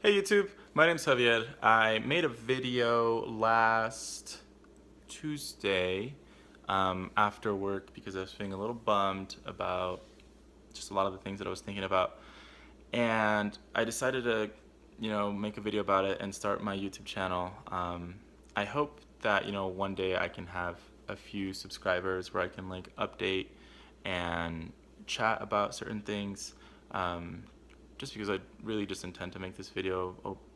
Hey YouTube, my name's Javier. I made a video last Tuesday after work because I was feeling a little bummed about just a lot of the things that I was thinking about. And I decided to, make a video about it and start my YouTube channel. I hope that, one day I can have a few subscribers where I can like update and chat about certain things. Just because I really just intend to make this video,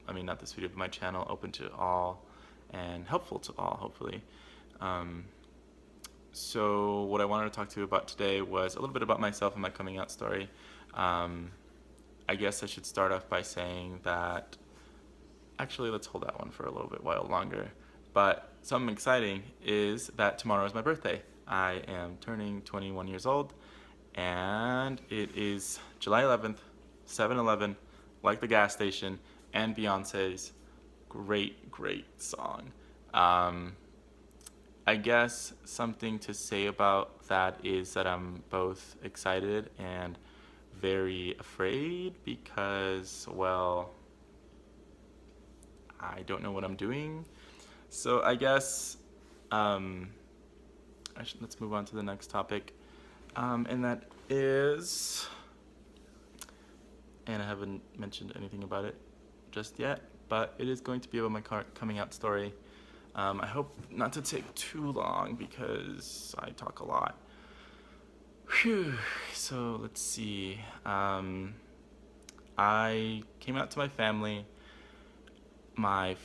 not this video, but my channel open to all and helpful to all, hopefully. So what I wanted to talk to you about today was a little bit about myself and my coming out story. I guess I should start off by saying that, actually let's hold that one for a little bit while longer. But something exciting is that tomorrow is my birthday. I am turning 21 years old, and it is July 11th, 7-Eleven, like the gas station, and Beyonce's great song. I guess something to say about that is that I'm both excited and very afraid because, well, I don't know what I'm doing. So I guess let's move on to the next topic, and that is, and I haven't mentioned anything about it just yet, but it is going to be about my coming out story. I hope not to take too long because I talk a lot. Whew. So let's see. I came out to my family the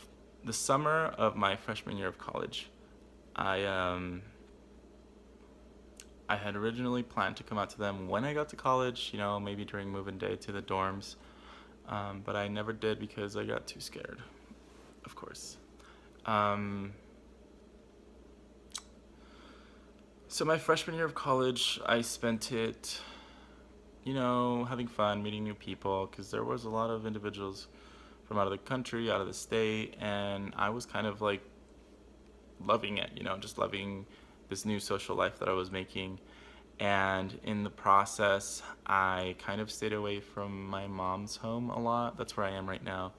summer of my freshman year of college. I had originally planned to come out to them when I got to college, maybe during move-in day to the dorms, but I never did because I got too scared, of course. So my freshman year of college, I spent it, having fun, meeting new people, because there was a lot of individuals from out of the country, out of the state, and I was kind of like loving it, just loving this new social life that I was making. And in the process, I kind of stayed away from my mom's home a lot. That's where I am right now.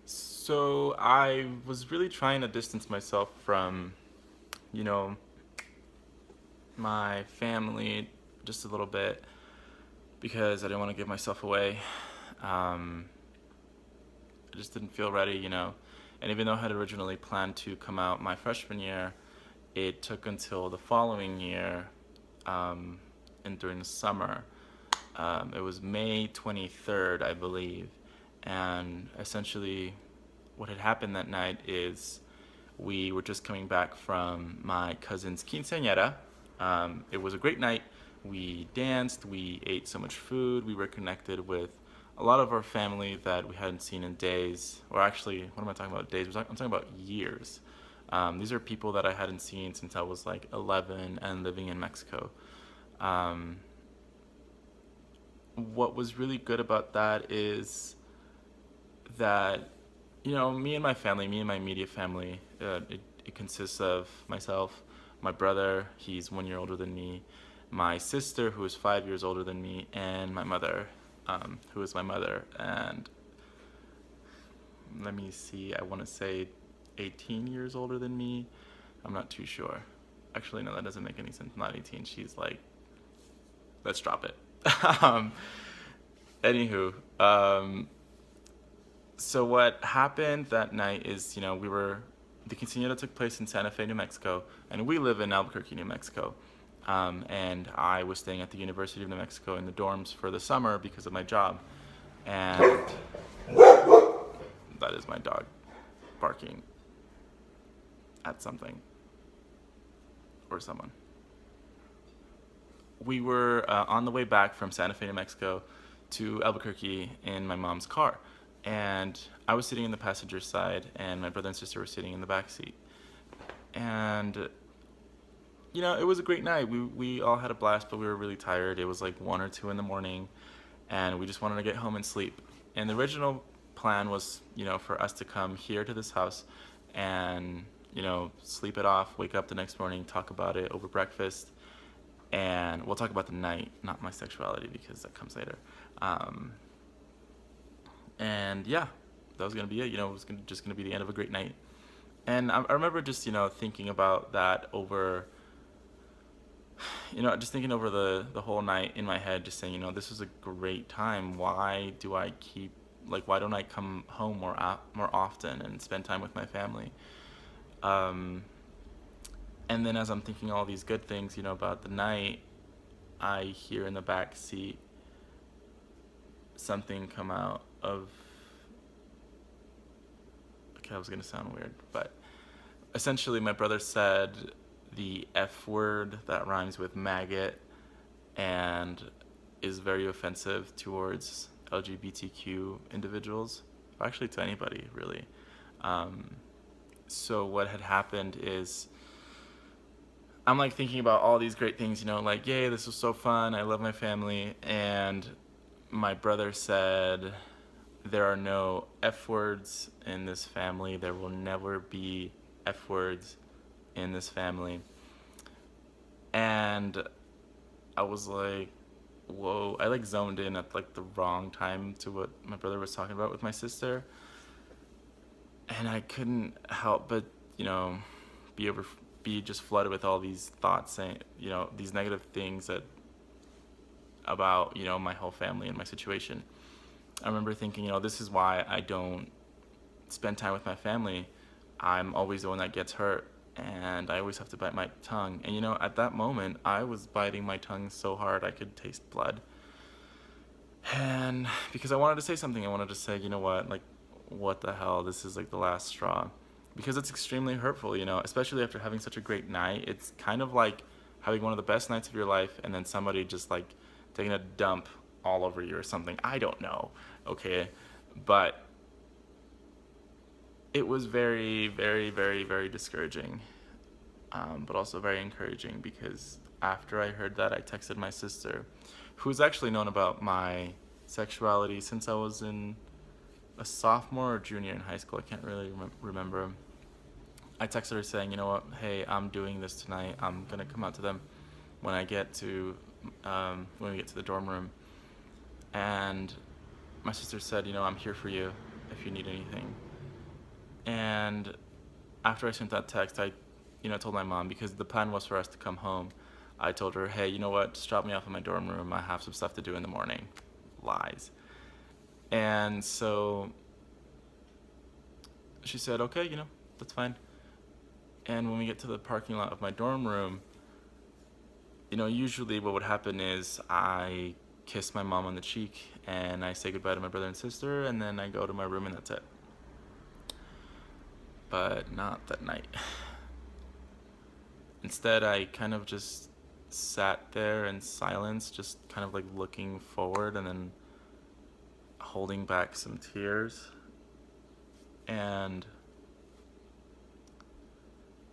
So I was really trying to distance myself from, my family just a little bit because I didn't want to give myself away. I just didn't feel ready, And even though I had originally planned to come out my freshman year, it took until the following year, and during the summer. It was May 23rd, I believe. And essentially what had happened that night is we were just coming back from my cousin's quinceañera. It was a great night. We danced, we ate so much food, we were connected with a lot of our family that we hadn't seen in days, or actually, what am I talking about, days? I'm talking about years. These are people that I hadn't seen since I was like 11 and living in Mexico. What was really good about that is that, me and my family, me and my immediate family, it consists of myself, my brother, he's 1 year older than me, my sister, who is 5 years older than me, and my mother, who is my mother, and let me see, I want to say 18 years older than me. I'm not too sure. Actually, no, that doesn't make any sense. Not 18. She's like, let's drop it. Anywho, so what happened that night is, the quinceañera took place in Santa Fe, New Mexico, and we live in Albuquerque, New Mexico. And I was staying at the University of New Mexico in the dorms for the summer because of my job. And that is my dog barking at something or someone. We were on the way back from Santa Fe, New Mexico to Albuquerque in my mom's car. And I was sitting in the passenger side, and my brother and sister were sitting in the back seat. And, it was a great night. We all had a blast, but we were really tired. It was like 1 or 2 in the morning, and we just wanted to get home and sleep. And the original plan was, for us to come here to this house and, sleep it off, wake up the next morning, talk about it over breakfast, and we'll talk about the night, not my sexuality, because that comes later. And yeah, that was gonna be it. It was just gonna be the end of a great night. And I remember just thinking about that over, just thinking over the whole night in my head, just saying, this was a great time. Why don't I come home more often and spend time with my family? Um, and then as I'm thinking all these good things, about the night, I hear in the back seat something come out of. Okay, I was gonna sound weird, but essentially, my brother said the F word that rhymes with maggot and is very offensive towards LGBTQ individuals, or actually to anybody, really. Um, so what had happened is I'm like thinking about all these great things, like, yay, this was so fun. I love my family. And my brother said, there are no F words in this family. There will never be F words in this family. And I was like, whoa. I like zoned in at like the wrong time to what my brother was talking about with my sister. And I couldn't help but, be over be just flooded with all these thoughts saying, these negative things about, my whole family and my situation. I remember thinking, this is why I don't spend time with my family. I'm always the one that gets hurt, and I always have to bite my tongue. And, at that moment, I was biting my tongue so hard I could taste blood. And because I wanted to say something, I wanted to say, what the hell, this is like the last straw. Because it's extremely hurtful, especially after having such a great night. It's kind of like having one of the best nights of your life and then somebody just like taking a dump all over you or something. I don't know, okay? But it was very, very, very, very discouraging, but also very encouraging, because after I heard that, I texted my sister, who's actually known about my sexuality since I was in a sophomore or junior in high school. I can't really remember. I texted her saying, what, hey, I'm doing this tonight. I'm gonna come out to them when I get to when we get to the dorm room. And my sister said, I'm here for you if you need anything. And after I sent that text, I told my mom, because the plan was for us to come home. I told her, hey, you know what, just drop me off in my dorm room. I have some stuff to do in the morning. Lies. And so she said, okay, that's fine. And when we get to the parking lot of my dorm room, usually what would happen is I kiss my mom on the cheek and I say goodbye to my brother and sister, and then I go to my room and that's it. But not that night. Instead, I kind of just sat there in silence, just kind of like looking forward and then holding back some tears. And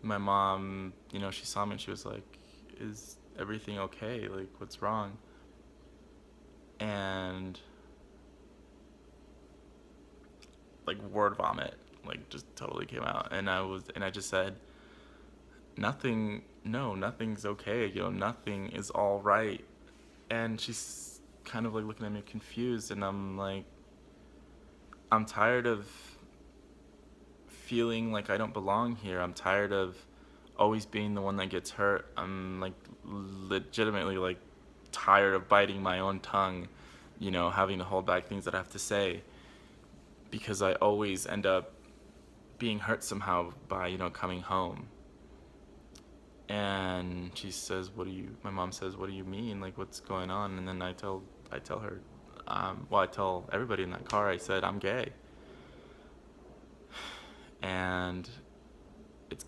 my mom, she saw me and she was like, is everything okay? Like, what's wrong? And like word vomit, like just totally came out. And I just said, nothing's okay. Nothing is all right. And she's kind of like looking at me confused, and I'm like, I'm tired of feeling like I don't belong here. I'm tired of always being the one that gets hurt. I'm like legitimately like tired of biting my own tongue, having to hold back things that I have to say, because I always end up being hurt somehow by, coming home. And my mom says, what do you mean? Like, what's going on? And then I tell her, I tell everybody in that car, I said, I'm gay. And it's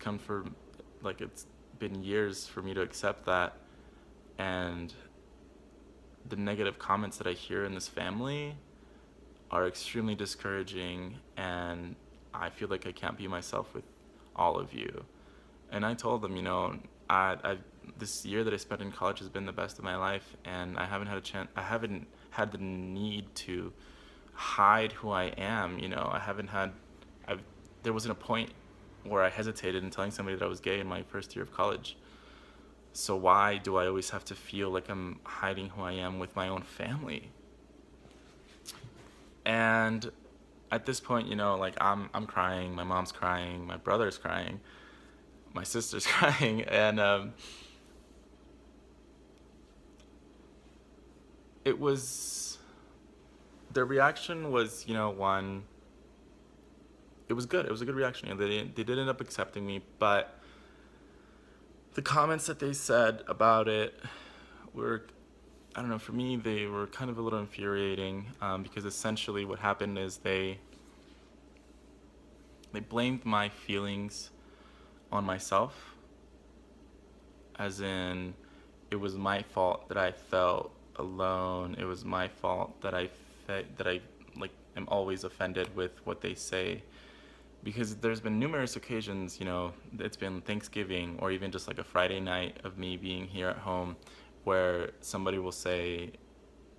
been years for me to accept that. And the negative comments that I hear in this family are extremely discouraging, and I feel like I can't be myself with all of you. And I told them, I this year that I spent in college has been the best of my life, and I haven't had the need to hide who I am. There wasn't a point where I hesitated in telling somebody that I was gay in my first year of college. So why do I always have to feel like I'm hiding who I am with my own family? And at this point, you know, like I'm crying, my mom's crying, my brother's crying, my sister's crying, and it was the reaction was, you know, one. It was good. It was a good reaction. You know, they did end up accepting me, but the comments that they said about it were, I don't know, for me, they were kind of a little infuriating, because essentially what happened is they blamed my feelings on myself, as in it was my fault that I felt alone. It was my fault that I like am always offended with what they say, because there's been numerous occasions, you know, it's been Thanksgiving or even just like a Friday night of me being here at home where somebody will say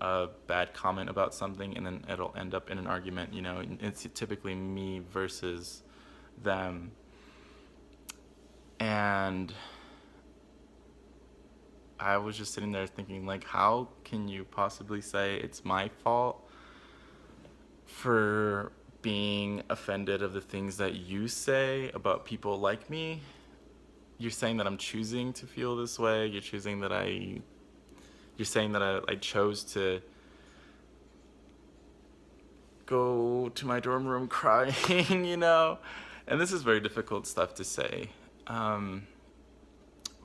a bad comment about something and then it'll end up in an argument, you know, and it's typically me versus them. And I was just sitting there thinking, like, how can you possibly say it's my fault for being offended of the things that you say about people like me? You're saying that I'm choosing to feel this way. You're saying that I chose to go to my dorm room crying, you know? And this is very difficult stuff to say.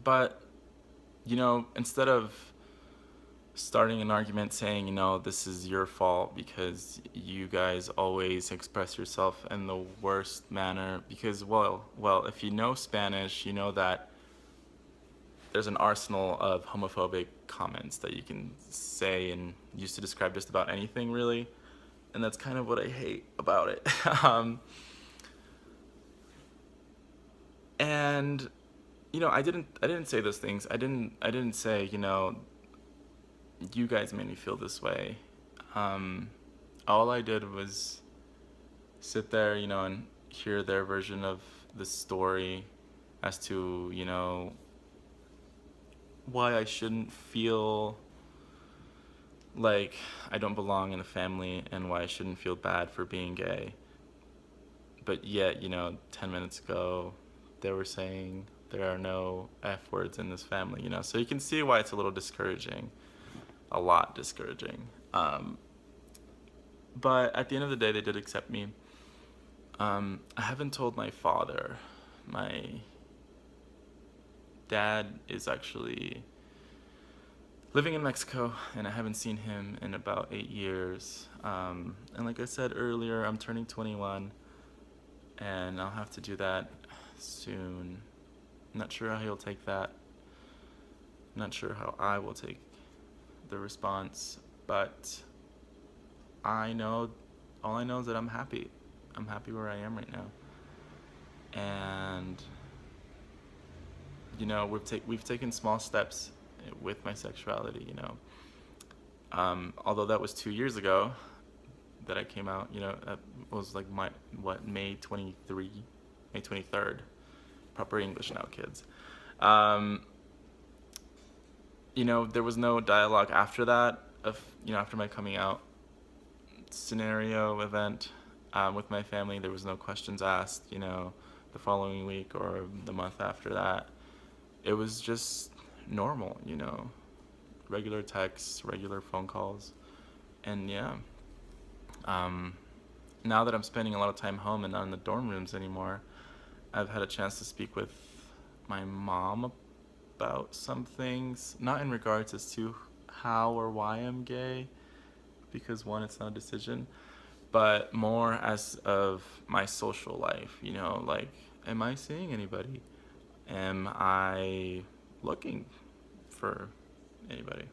But, you know, instead of starting an argument saying, you know, this is your fault because you guys always express yourself in the worst manner, because, well, if you know Spanish, you know that there's an arsenal of homophobic comments that you can say and use to describe just about anything, really. And that's kind of what I hate about it. And you know, I didn't say those things. I didn't say, you know, you guys made me feel this way. All I did was sit there, you know, and hear their version of the story as to, you know, why I shouldn't feel like I don't belong in a family and why I shouldn't feel bad for being gay. But yet, you know, 10 minutes ago, they were saying there are no F words in this family, you know. So you can see why it's a little discouraging, a lot discouraging. But at the end of the day, they did accept me. I haven't told my father. My dad is actually living in Mexico, and I haven't seen him in about 8 years. And like I said earlier, I'm turning 21, and I'll have to do that soon. I'm not sure how he'll take that. I'm not sure how I will take the response, but all I know is that I'm happy. I'm happy where I am right now. And you know, we've taken small steps with my sexuality, you know. Although that was 2 years ago that I came out, you know, that was like May 23rd. Proper English now, kids. You know, there was no dialogue after that of, you know, after my coming out scenario event with my family. There was no questions asked, you know, the following week or the month after that. It was just normal, you know, regular texts, regular phone calls. And yeah, now that I'm spending a lot of time home and not in the dorm rooms anymore, I've had a chance to speak with my mom about some things, not in regards as to how or why I'm gay, because one, it's not a decision, but more as of my social life, you know, like, am I seeing anybody? Am I looking for anybody?